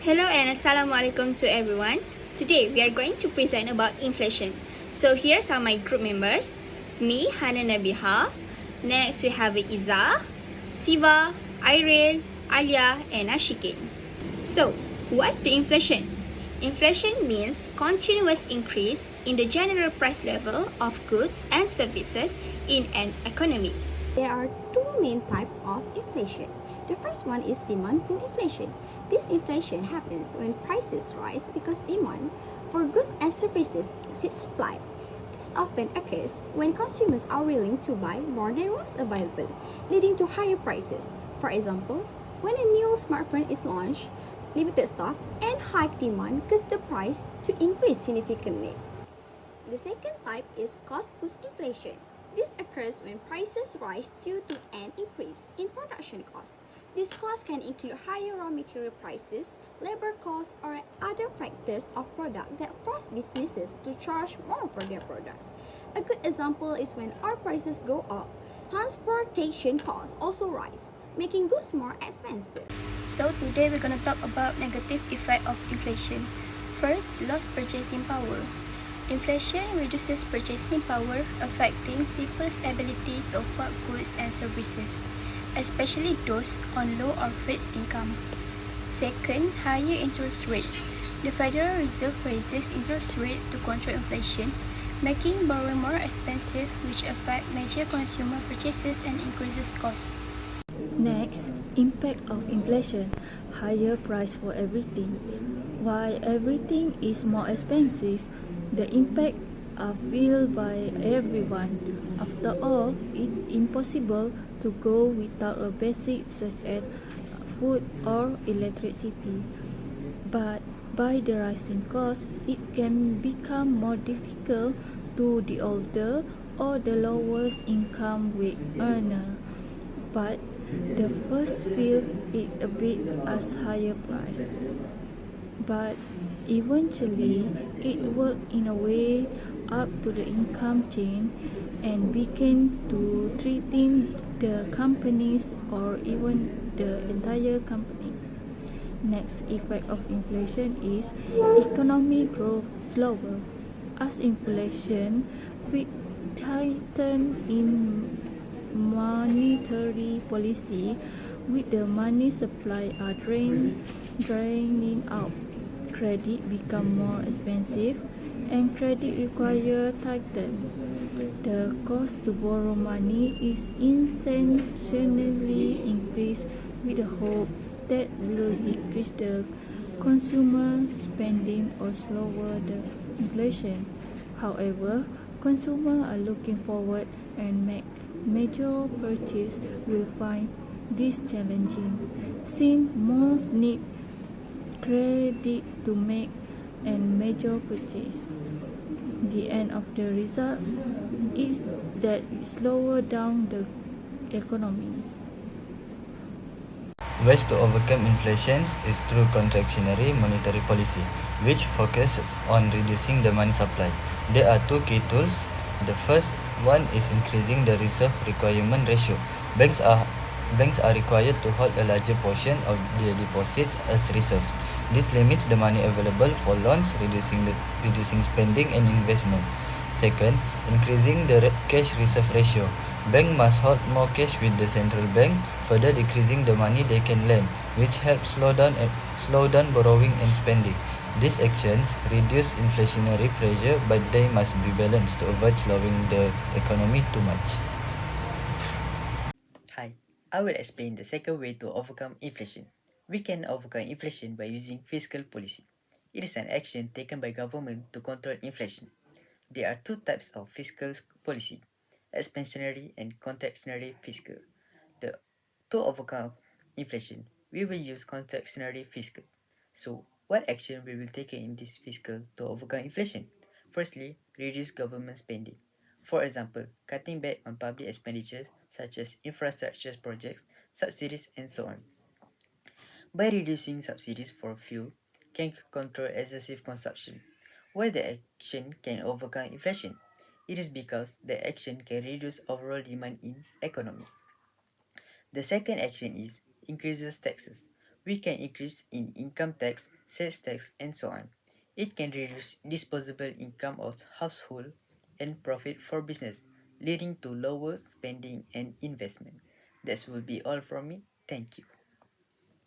Hello and Assalamualaikum to everyone. Today we are going to present about inflation. So here's are my group members. It's me, Hana Nabiha. Next we have Iza, Siva, Irene, Alia and Ashikin. So what's the inflation? Inflation means continuous increase in the general price level of goods and services in an economy. There are two main types of inflation. The first one is demand pull inflation. This inflation happens when prices rise because demand for goods and services exceeds supply. This often occurs when consumers are willing to buy more than what's available, leading to higher prices. For example, when a new smartphone is launched, limited stock and high demand cause the price to increase significantly. The second type is cost push inflation. This occurs when prices rise due to an increase in production costs. These costs can include higher raw material prices, labor costs, or other factors of product that force businesses to charge more for their products. A good example is when oil prices go up, transportation costs also rise, making goods more expensive. So today we're going to talk about negative effect of inflation. First, lost purchasing power. Inflation reduces purchasing power, affecting people's ability to afford goods and services, especially those on low or fixed income. Second, higher interest rate. The Federal Reserve raises interest rate to control inflation, making borrowing more expensive, which affect major consumer purchases and increases costs. Next, impact of inflation. Higher price for everything. While everything is more expensive, the impact are felt by everyone. After all, it's impossible to go without a basic such as food or electricity. But by the rising cost, it can become more difficult to the older or the lowest income wage earner. But the first feel it a bit as higher price. But eventually it worked in a way up to the income chain and began to threaten the companies or even the entire company. Next effect of inflation is economic growth slower. As inflation tighten in monetary policy, with the money supply are draining out, credit become more expensive and credit require tighten. The cost to borrow money is intentionally increased with the hope that will decrease the consumer spending or slower the inflation. However, consumers are looking forward and make major purchase will find this challenging, since most need credit to make and major purchase. The end of the result is that it slower down the economy. Ways to overcome inflation is through contractionary monetary policy, which focuses on reducing the money supply. There are two key tools. The first one is increasing the reserve requirement ratio. Banks are required to hold a larger portion of their deposits as reserves. This limits the money available for loans, reducing spending and investment. Second, increasing the cash reserve ratio. Banks must hold more cash with the central bank, further decreasing the money they can lend, which helps slow down borrowing and spending. These actions reduce inflationary pressure, but they must be balanced to avoid slowing the economy too much. Hi, I will explain the second way to overcome inflation. We can overcome inflation by using fiscal policy. It is an action taken by government to control inflation. There are two types of fiscal policy, expansionary and contractionary fiscal. To overcome inflation, we will use contractionary fiscal. So, what action we will take in this fiscal to overcome inflation? Firstly, reduce government spending. For example, cutting back on public expenditures such as infrastructure projects, subsidies, and so on. By reducing subsidies for fuel, can control excessive consumption. Why the action can overcome inflation? It is because the action can reduce overall demand in economy. The second action is increases taxes. We can increase in income tax, sales tax, and so on. It can reduce disposable income of household and profit for business, leading to lower spending and investment. That will be all from me. Thank you.